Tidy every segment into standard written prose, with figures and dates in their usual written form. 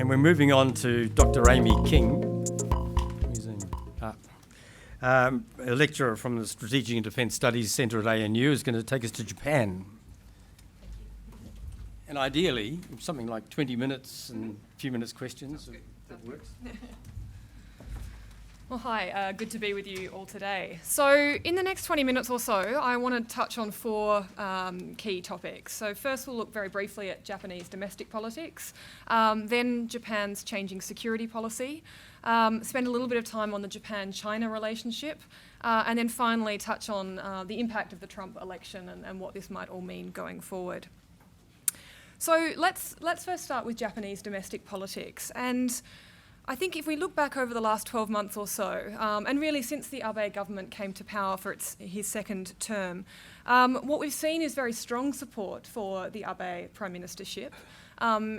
And we're moving on to Dr. Amy King, who's a lecturer from the Strategic and Defence Studies Centre at ANU, is going to take us to Japan. And ideally, something like 20 minutes and a few minutes questions, if that works. Well, hi, good to be with you all today. So in the next 20 minutes or so, I want to touch on four key topics. So first we'll look very briefly at Japanese domestic politics, then Japan's changing security policy, spend a little bit of time on the Japan-China relationship, and then finally touch on the impact of the Trump election and what this might all mean going forward. So let's first start with Japanese domestic politics. And I think if we look back over the last 12 months or so, and really since the Abe government came to power for his second term, what we've seen is very strong support for the Abe prime ministership.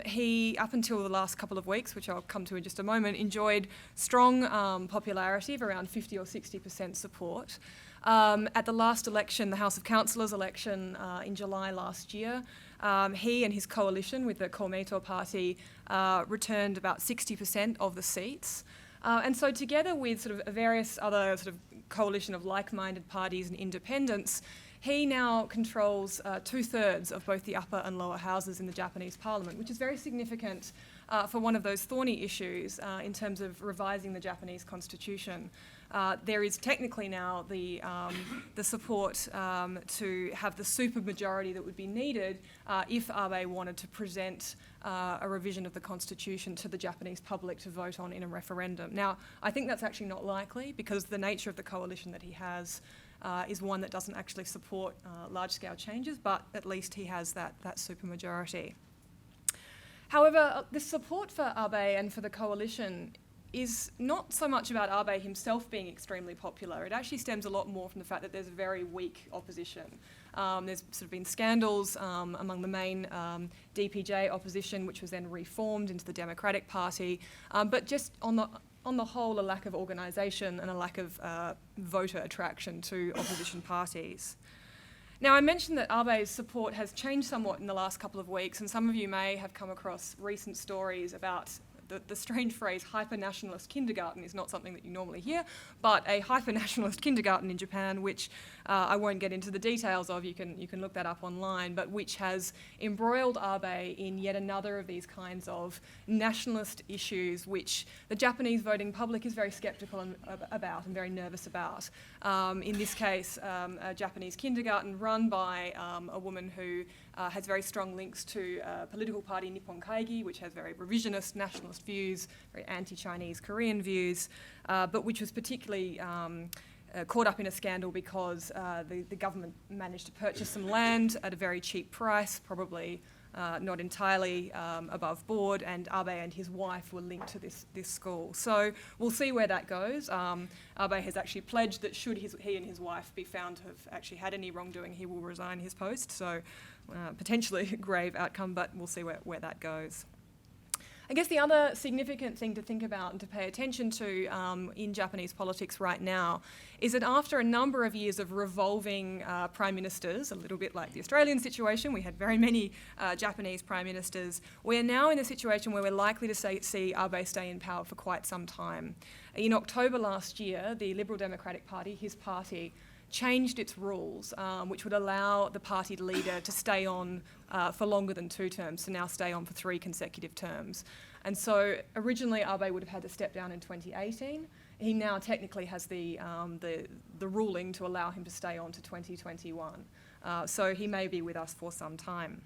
He, up until the last couple of weeks, which I'll come to in just a moment, enjoyed strong popularity of around 50 or 60% support. At the last election, the House of Councillors election in July last year, he and his coalition with the Komeito party returned about 60% of the seats. And so together with sort of various other sort of coalition of like-minded parties and independents, he now controls 2/3 of both the upper and lower houses in the Japanese parliament, which is very significant for one of those thorny issues in terms of revising the Japanese constitution. There is technically now the support to have the supermajority that would be needed if Abe wanted to present a revision of the constitution to the Japanese public to vote on in a referendum. Now, I think that's actually not likely because the nature of the coalition that he has is one that doesn't actually support large-scale changes, but at least he has that supermajority. However, the support for Abe and for the coalition is not so much about Abe himself being extremely popular. It actually stems a lot more from the fact that there's a very weak opposition. There's sort of been scandals among the main DPJ opposition, which was then reformed into the Democratic Party, but just on the whole, a lack of organisation and a lack of voter attraction to opposition parties. Now, I mentioned that Abe's support has changed somewhat in the last couple of weeks, and some of you may have come across recent stories about the strange phrase hypernationalist kindergarten is not something that you normally hear, but a hypernationalist kindergarten in Japan, which I won't get into the details of, you can look that up online, but which has embroiled Abe in yet another of these kinds of nationalist issues which the Japanese voting public is very sceptical about and very nervous about. In this case, a Japanese kindergarten run by a woman who has very strong links to a political party, Nippon Kaigi, which has very revisionist nationalist views, very anti-Chinese Korean views, but which was particularly caught up in a scandal because the government managed to purchase some land at a very cheap price, probably not entirely above board, and Abe and his wife were linked to this school. So we'll see where that goes. Abe has actually pledged that should he and his wife be found to have actually had any wrongdoing, he will resign his post. So potentially a grave outcome, but we'll see where that goes. I guess the other significant thing to think about and to pay attention to in Japanese politics right now is that after a number of years of revolving prime ministers, a little bit like the Australian situation, we had very many Japanese prime ministers, we are now in a situation where we're likely to see Abe stay in power for quite some time. In October last year, the Liberal Democratic Party, his party, changed its rules, which would allow the party leader to stay on for longer than 2 terms, to now stay on for 3 consecutive terms. And so originally Abe would have had to step down in 2018. He now technically has the ruling to allow him to stay on to 2021. So he may be with us for some time.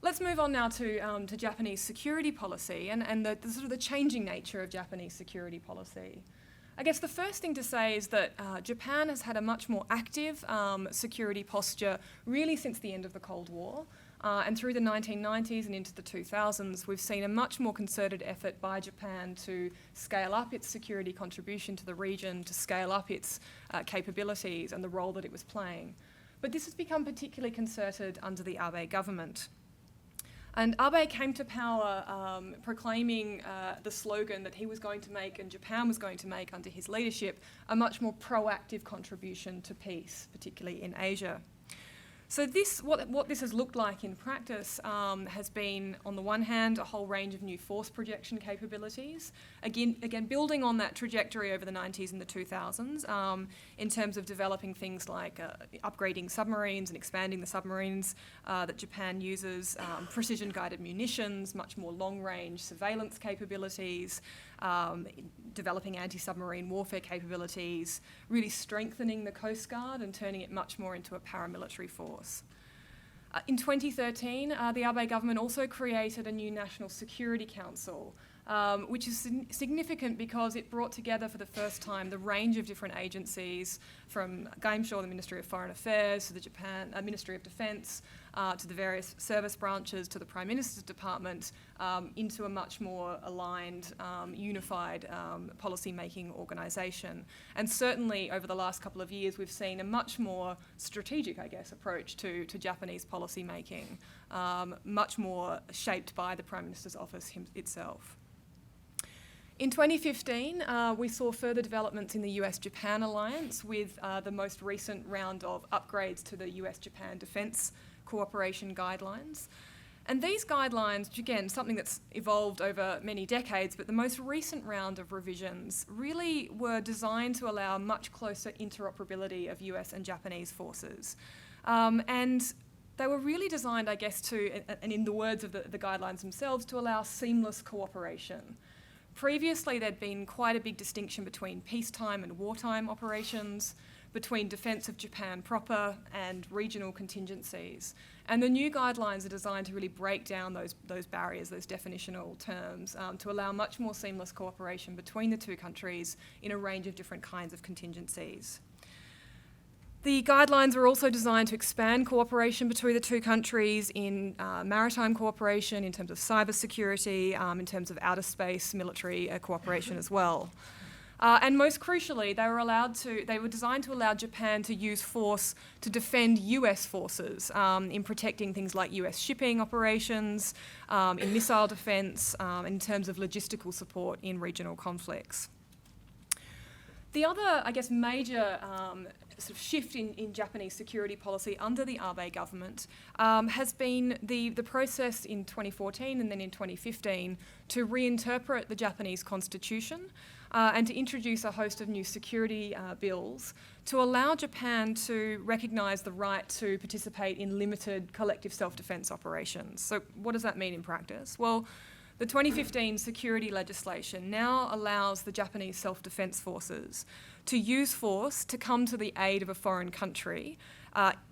Let's move on now to Japanese security policy and the sort of the changing nature of Japanese security policy. I guess the first thing to say is that Japan has had a much more active security posture really since the end of the Cold War. And through the 1990s and into the 2000s, we've seen a much more concerted effort by Japan to scale up its security contribution to the region, to scale up its capabilities and the role that it was playing. But this has become particularly concerted under the Abe government. And Abe came to power proclaiming the slogan that he was going to make and Japan was going to make under his leadership a much more proactive contribution to peace, particularly in Asia. So what this has looked like in practice has been, on the one hand, a whole range of new force projection capabilities. Again, building on that trajectory over the 90s and the 2000s in terms of developing things like upgrading submarines and expanding the submarines that Japan uses, precision-guided munitions, much more long-range surveillance capabilities, developing anti-submarine warfare capabilities, really strengthening the Coast Guard and turning it much more into a paramilitary force. In 2013, the Abe government also created a new National Security Council, which is significant because it brought together for the first time the range of different agencies, from Gaimsho, the Ministry of Foreign Affairs, to the Japan Ministry of Defense, to the various service branches, to the Prime Minister's Department, into a much more aligned, unified policy-making organisation. And certainly over the last couple of years, we've seen a much more strategic, I guess, approach to Japanese policy-making, much more shaped by the Prime Minister's office itself. In 2015, we saw further developments in the US-Japan alliance with the most recent round of upgrades to the US-Japan Defence Cooperation Guidelines. And these guidelines, which again, something that's evolved over many decades, but the most recent round of revisions really were designed to allow much closer interoperability of US and Japanese forces. And they were really designed, I guess, and in the words of the guidelines themselves, to allow seamless cooperation. Previously, there'd been quite a big distinction between peacetime and wartime operations, between defence of Japan proper and regional contingencies. And the new guidelines are designed to really break down those barriers, those definitional terms, to allow much more seamless cooperation between the two countries in a range of different kinds of contingencies. The guidelines are also designed to expand cooperation between the two countries in maritime cooperation, in terms of cybersecurity, in terms of outer space military cooperation as well. And most crucially, they were designed to allow Japan to use force to defend US forces in protecting things like US shipping operations, in missile defence, in terms of logistical support in regional conflicts. The other, I guess, major sort of shift in Japanese security policy under the Abe government has been the process in 2014 and then in 2015 to reinterpret the Japanese constitution and to introduce a host of new security bills to allow Japan to recognise the right to participate in limited collective self-defence operations. So what does that mean in practice? Well, the 2015 security legislation now allows the Japanese self-defence forces to use force to come to the aid of a foreign country,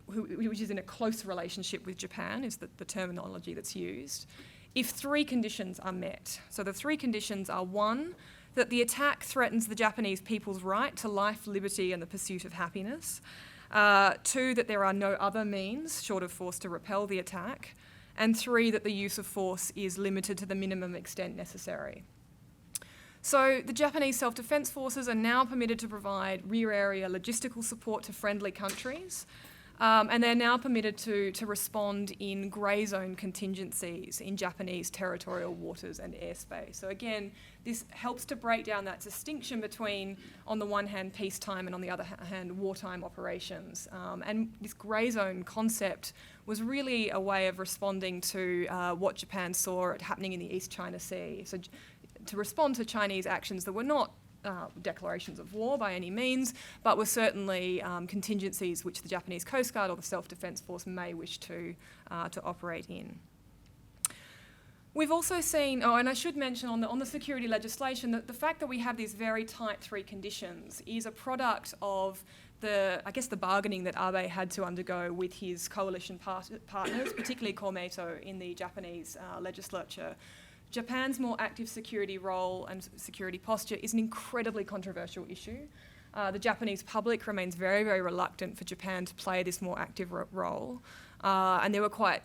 which is in a close relationship with Japan, is the terminology that's used, if three conditions are met. So the three conditions are: one, that the attack threatens the Japanese people's right to life, liberty, and the pursuit of happiness; two, that there are no other means short of force to repel the attack; and three, that the use of force is limited to the minimum extent necessary. So the Japanese self-defence forces are now permitted to provide rear area logistical support to friendly countries, and they're now permitted to respond in grey zone contingencies in Japanese territorial waters and airspace. So again, this helps to break down that distinction between, on the one hand, peacetime and on the other hand, wartime operations. And this grey zone concept was really a way of responding to what Japan saw happening in the East China Sea. So to respond to Chinese actions that were not declarations of war by any means, but were certainly contingencies which the Japanese Coast Guard or the Self-Defence Force may wish to operate in. We've also seen, and I should mention on the security legislation, that the fact that we have these very tight three conditions is a product of the bargaining that Abe had to undergo with his coalition partners, particularly Komeito in the Japanese legislature. Japan's more active security role and security posture is an incredibly controversial issue. The Japanese public remains very, very reluctant for Japan to play this more active role. And there were quite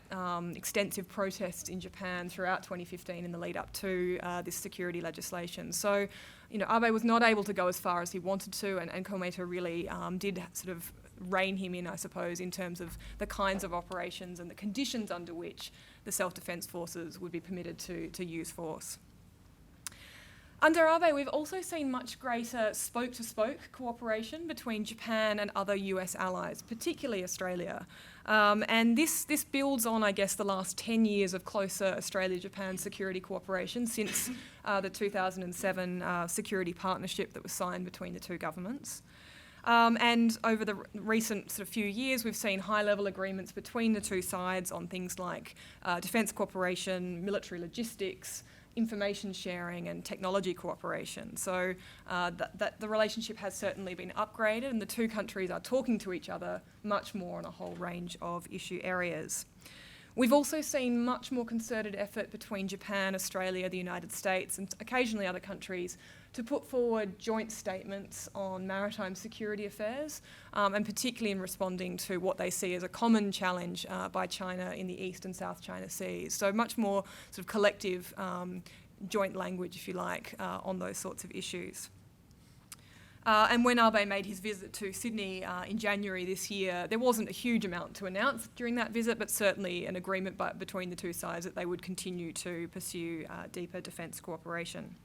extensive protests in Japan throughout 2015 in the lead up to this security legislation. So, Abe was not able to go as far as he wanted to, and Komeito really did sort of rein him in, I suppose, in terms of the kinds of operations and the conditions under which the self-defence forces would be permitted to use force. Under Abe, we've also seen much greater spoke-to-spoke cooperation between Japan and other US allies, particularly Australia. And this builds on, I guess, the last 10 years of closer Australia-Japan security cooperation since the 2007 security partnership that was signed between the two governments. And over the recent sort of few years, we've seen high-level agreements between the two sides on things like defence cooperation, military logistics, information sharing and technology cooperation. So that the relationship has certainly been upgraded, and the two countries are talking to each other much more on a whole range of issue areas. We've also seen much more concerted effort between Japan, Australia, the United States and occasionally other countries to put forward joint statements on maritime security affairs, and particularly in responding to what they see as a common challenge by China in the East and South China Seas. So much more sort of collective joint language, if you like, on those sorts of issues. And when Abe made his visit to Sydney in January this year, there wasn't a huge amount to announce during that visit, but certainly an agreement between the two sides that they would continue to pursue deeper defence cooperation.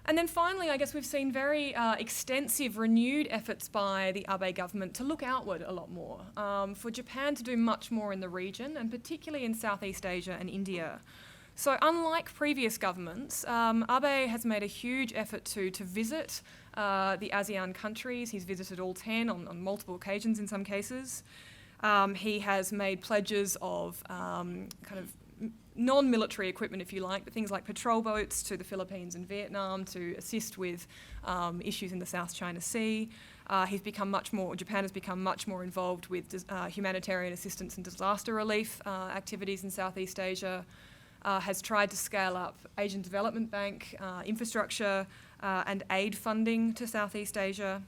And then finally, I guess we've seen very extensive, renewed efforts by the Abe government to look outward a lot more, for Japan to do much more in the region, and particularly in Southeast Asia and India. So unlike previous governments, Abe has made a huge effort to visit the ASEAN countries. He's visited all 10 on multiple occasions in some cases. He has made pledges of kind of non-military equipment, if you like, but things like patrol boats to the Philippines and Vietnam to assist with issues in the South China Sea. Japan has become much more involved with humanitarian assistance and disaster relief activities in Southeast Asia, has tried to scale up Asian Development Bank infrastructure and aid funding to Southeast Asia.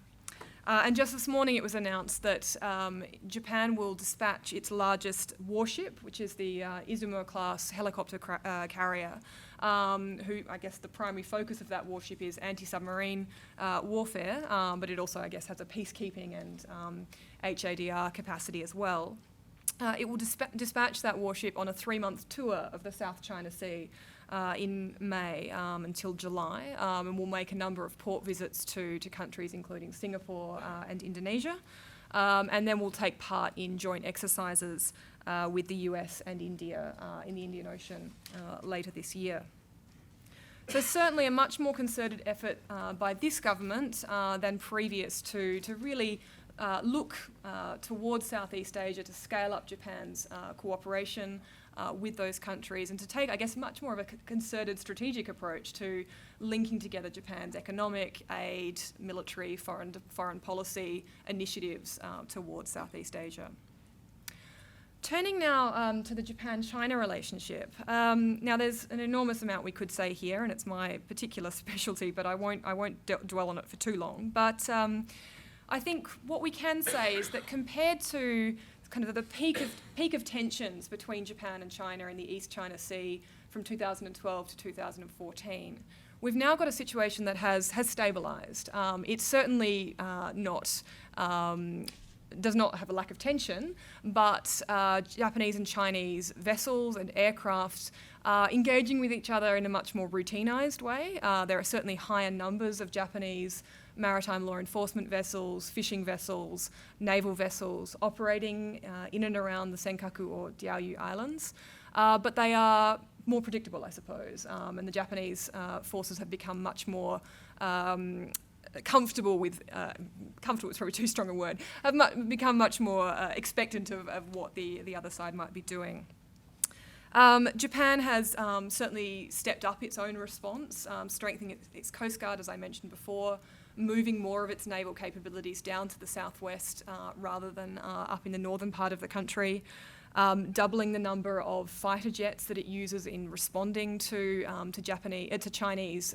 And just this morning it was announced that Japan will dispatch its largest warship, which is the Izumo-class helicopter carrier, who I guess the primary focus of that warship is anti-submarine warfare, but it also I guess has a peacekeeping and HADR capacity as well. It will dispatch that warship on a 3-month tour of the South China Sea in May until July, and will make a number of port visits to countries including Singapore and Indonesia, and then will take part in joint exercises with the US and India in the Indian Ocean later this year. So certainly a much more concerted effort by this government than previous to really look towards Southeast Asia to scale up Japan's cooperation with those countries and to take, I guess, much more of a concerted strategic approach to linking together Japan's economic, aid, military, foreign policy initiatives towards Southeast Asia. Turning now to the Japan-China relationship. Now, there's an enormous amount we could say here, and it's my particular specialty, but I won't dwell on it for too long. But I think what we can say is that compared to kind of the peak of tensions between Japan and China in the East China Sea from 2012 to 2014, we've now got a situation that has stabilised. It's certainly does not have a lack of tension, but Japanese and Chinese vessels and aircraft are engaging with each other in a much more routinized way. There are certainly higher numbers of Japanese maritime law enforcement vessels, fishing vessels, naval vessels operating in and around the Senkaku or Diaoyu Islands, but they are more predictable, I suppose, and the Japanese forces have become much more comfortable is probably too strong a word, have become much more expectant of what the other side might be doing. Japan has certainly stepped up its own response, strengthening its Coast Guard, as I mentioned before, moving more of its naval capabilities down to the southwest rather than up in the northern part of the country, doubling the number of fighter jets that it uses in responding to Chinese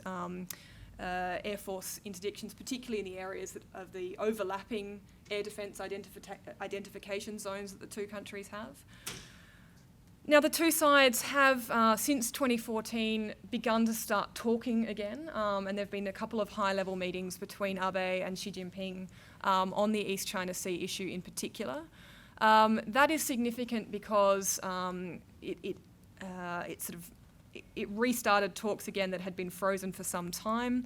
Air Force interdictions, particularly in the areas of the overlapping air defence identification zones that the two countries have. Now, the two sides have, since 2014, begun to start talking again, and there have been a couple of high-level meetings between Abe and Xi Jinping on the East China Sea issue in particular. That is significant because it sort of it restarted talks again that had been frozen for some time.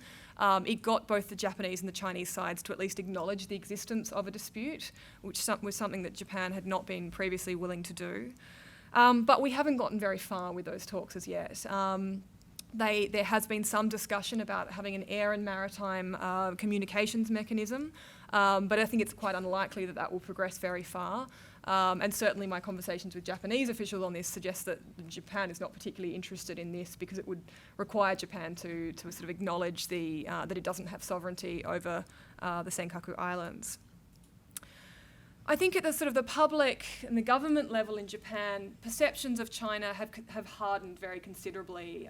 It got both the Japanese and the Chinese sides to at least acknowledge the existence of a dispute, which was something that Japan had not been previously willing to do. But we haven't gotten very far with those talks as yet. There has been some discussion about having an air and maritime communications mechanism, but I think it's quite unlikely that that will progress very far. And certainly my conversations with Japanese officials on this suggest that Japan is not particularly interested in this because it would require Japan to sort of acknowledge that it doesn't have sovereignty over the Senkaku Islands. I think at the sort of the public and the government level in Japan, perceptions of China have hardened very considerably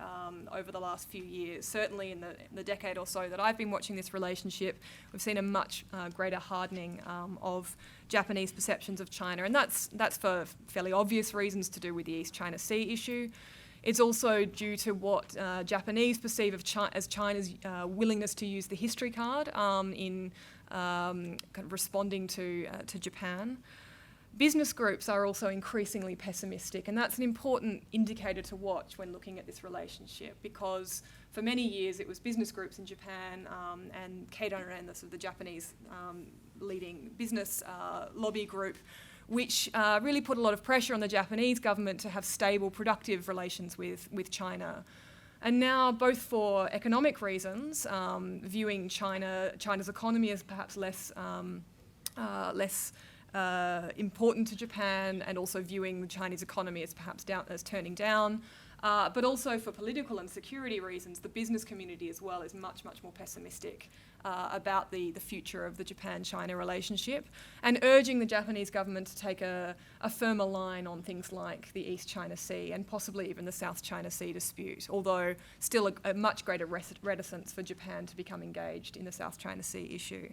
over the last few years. Certainly in the decade or so that I've been watching this relationship, we've seen a much greater hardening of Japanese perceptions of China, and that's for fairly obvious reasons to do with the East China Sea issue. It's also due to what Japanese perceive as China's willingness to use the history card in kind of responding to Japan. Business groups are also increasingly pessimistic, and that's an important indicator to watch when looking at this relationship, because for many years it was business groups in Japan and Keidanren, the Japanese leading business lobby group, which really put a lot of pressure on the Japanese government to have stable, productive relations with China. And now, both for economic reasons, viewing China's economy as perhaps less important to Japan, and also viewing the Chinese economy as perhaps turning down, but also for political and security reasons, the business community as well is much, much more pessimistic about the future of the Japan-China relationship, and urging the Japanese government to take a firmer line on things like the East China Sea and possibly even the South China Sea dispute, although still a much greater reticence for Japan to become engaged in the South China Sea issue.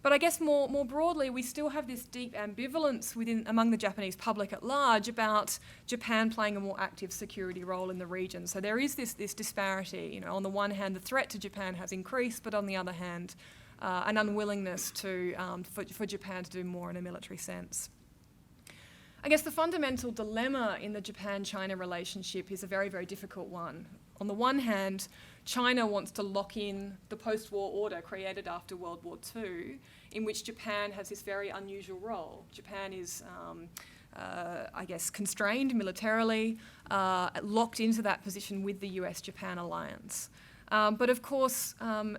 But I guess more broadly, we still have this deep ambivalence among the Japanese public at large about Japan playing a more active security role in the region. So there is this disparity. On the one hand, the threat to Japan has increased, but on the other hand, an unwillingness for Japan to do more in a military sense. I guess the fundamental dilemma in the Japan-China relationship is a very, very difficult one. On the one hand, China wants to lock in the post-war order created after World War II, in which Japan has this very unusual role. Japan is, constrained militarily, locked into that position with the US-Japan alliance. But of course,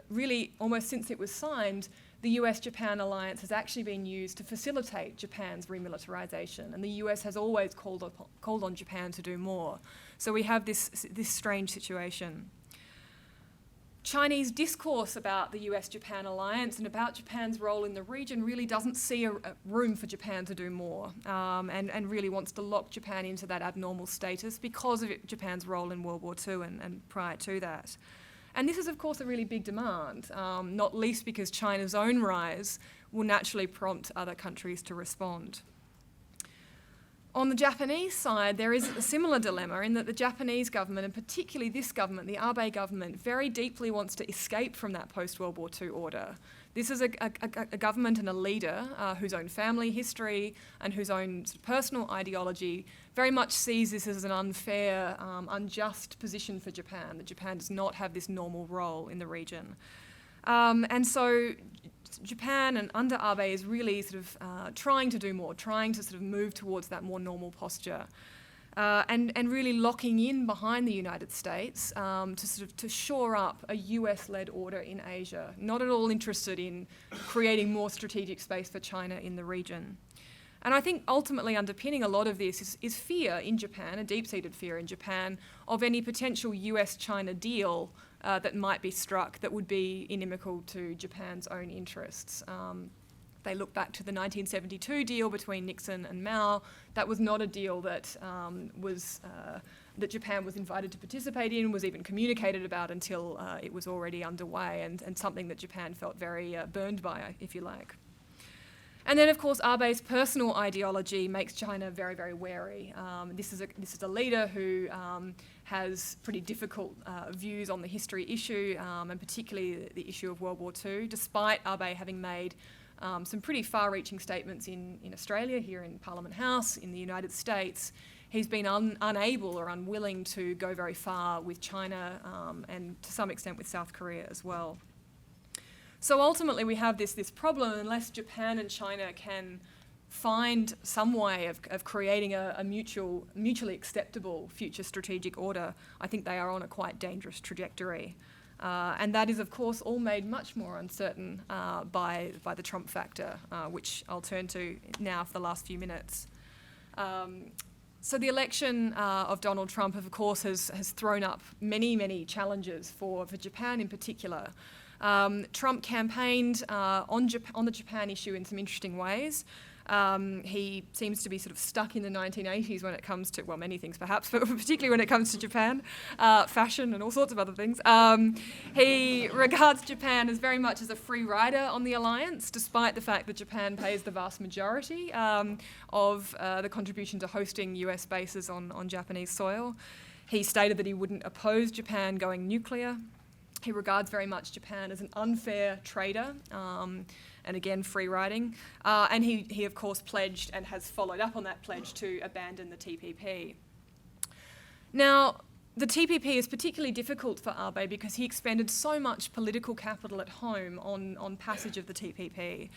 really almost since it was signed, the US-Japan alliance has actually been used to facilitate Japan's remilitarization, and the US has always called on Japan to do more. So we have this strange situation. Chinese discourse about the US-Japan alliance and about Japan's role in the region really doesn't see a room for Japan to do more, and really wants to lock Japan into that abnormal status because of Japan's role in World War II and prior to that. And this is, of course, a really big demand, not least because China's own rise will naturally prompt other countries to respond. On the Japanese side, there is a similar dilemma in that the Japanese government, and particularly this government, the Abe government, very deeply wants to escape from that post-World War II order. This is a government and a leader whose own family history and whose own personal ideology very much sees this as an unfair, unjust position for Japan, that Japan does not have this normal role in the region. And so Japan and under Abe is really sort of trying to do more, trying to sort of move towards that more normal posture. And really locking in behind the United States to shore up a US-led order in Asia, not at all interested in creating more strategic space for China in the region. And I think ultimately underpinning a lot of this is fear in Japan, a deep-seated fear in Japan, of any potential US-China deal that might be struck that would be inimical to Japan's own interests. They look back to the 1972 deal between Nixon and Mao. That was not a deal that that Japan was invited to participate in, was even communicated about until it was already underway, and something that Japan felt very burned by, if you like. And then, of course, Abe's personal ideology makes China very, very wary. This is a leader who has pretty difficult views on the history issue, and particularly the issue of World War II, despite Abe having made some pretty far-reaching statements in Australia, here in Parliament House, in the United States. he's been unable or unwilling to go very far with China and to some extent with South Korea as well. So ultimately we have this problem unless Japan and China can find some way of creating a mutually acceptable future strategic order. I think they are on a quite dangerous trajectory. And that is, of course, all made much more uncertain by the Trump factor, which I'll turn to now for the last few minutes. So the election of Donald Trump, of course, has thrown up many challenges for Japan in particular. Trump campaigned on the Japan issue in some interesting ways. He seems to be sort of stuck in the 1980s when it comes to, well, many things perhaps, but particularly when it comes to Japan, fashion and all sorts of other things. He regards Japan as very much as a free rider on the alliance, despite the fact that Japan pays the vast majority of the contribution to hosting US bases on Japanese soil. He stated that he wouldn't oppose Japan going nuclear. He regards very much Japan as an unfair trader, and again, free riding. And he, of course, pledged and has followed up on that pledge to abandon the TPP. Now, the TPP is particularly difficult for Abe because he expended so much political capital at home on passage of the TPP.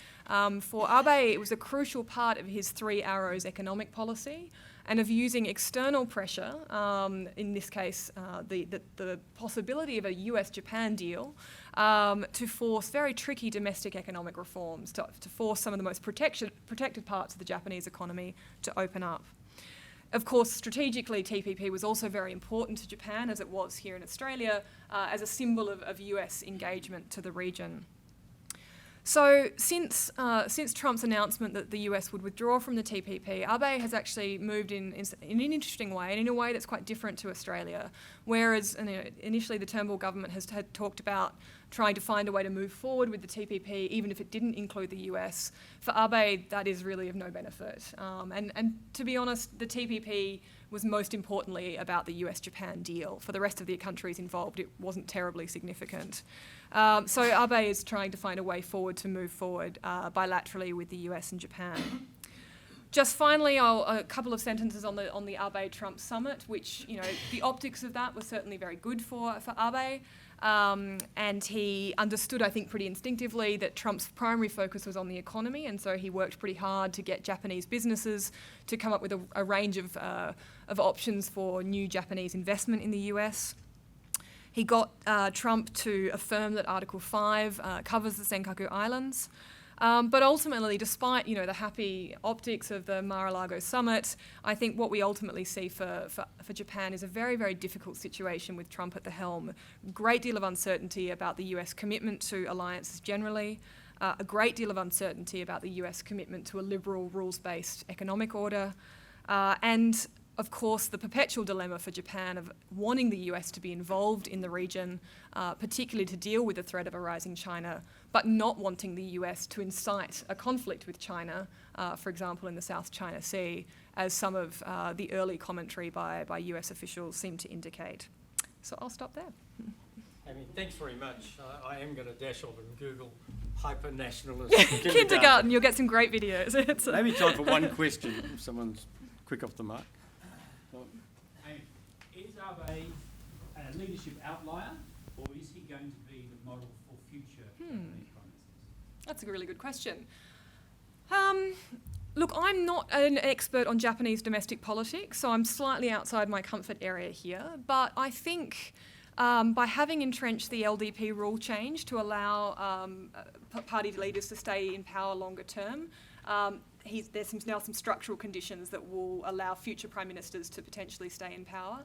For Abe, it was a crucial part of his Three Arrows economic policy and of using external pressure, in this case the possibility of a US-Japan deal, to force very tricky domestic economic reforms, to force some of the most protected parts of the Japanese economy to open up. Of course, strategically, TPP was also very important to Japan, as it was here in Australia, as a symbol of US engagement to the region. So since Trump's announcement that the US would withdraw from the TPP, Abe has actually moved in an interesting way, and in a way that's quite different to Australia. Whereas initially the Turnbull government had talked about trying to find a way to move forward with the TPP, even if it didn't include the US. For Abe, that is really of no benefit. And to be honest, the TPP was most importantly about the US-Japan deal. For the rest of the countries involved, it wasn't terribly significant. So Abe is trying to find a way forward to move forward bilaterally with the US and Japan. Just finally, a couple of sentences on the Abe-Trump summit, which, the optics of that was certainly very good for Abe. And he understood, I think, pretty instinctively that Trump's primary focus was on the economy, and so he worked pretty hard to get Japanese businesses to come up with a range of options for new Japanese investment in the US. He got Trump to affirm that Article 5 covers the Senkaku Islands. But ultimately, despite the happy optics of the Mar-a-Lago summit, I think what we ultimately see for Japan is a very, very difficult situation with Trump at the helm. A great deal of uncertainty about the US commitment to alliances generally, a great deal of uncertainty about the US commitment to a liberal, rules-based economic order, and of course, the perpetual dilemma for Japan of wanting the US to be involved in the region, particularly to deal with the threat of a rising China, but not wanting the US to incite a conflict with China, for example, in the South China Sea, as some of the early commentary by US officials seem to indicate. So I'll stop there. Thanks very much. I am going to dash off and Google Hypernational kindergarten. You'll get some great videos. Maybe time for one question, if someone's quick off the mark. Is Abe a leadership outlier, or is he going to be the model for future Japanese prime ministers? That's a really good question. Look, I'm not an expert on Japanese domestic politics, so I'm slightly outside my comfort area here. But I think by having entrenched the LDP rule change to allow party leaders to stay in power longer term, there's now some structural conditions that will allow future prime ministers to potentially stay in power.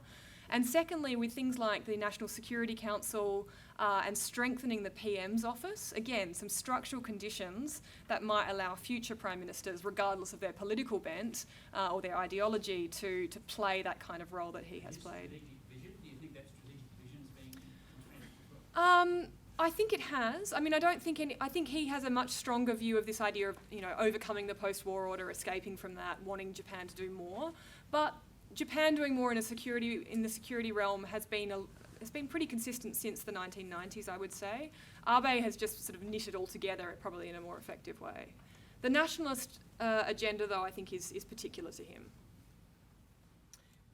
And secondly, with things like the National Security Council and strengthening the PM's office, again, some structural conditions that might allow future prime ministers, regardless of their political bent or their ideology, to play that kind of role that he has played. Do you think that strategic vision is being entrenched as well? I think it has. I think he has a much stronger view of this idea of, overcoming the post-war order, escaping from that, wanting Japan to do more. But Japan doing more in the security realm has been pretty consistent since the 1990s, I would say. Abe has just sort of knit it all together, probably in a more effective way. The nationalist agenda, though, I think is particular to him.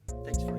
Thanks very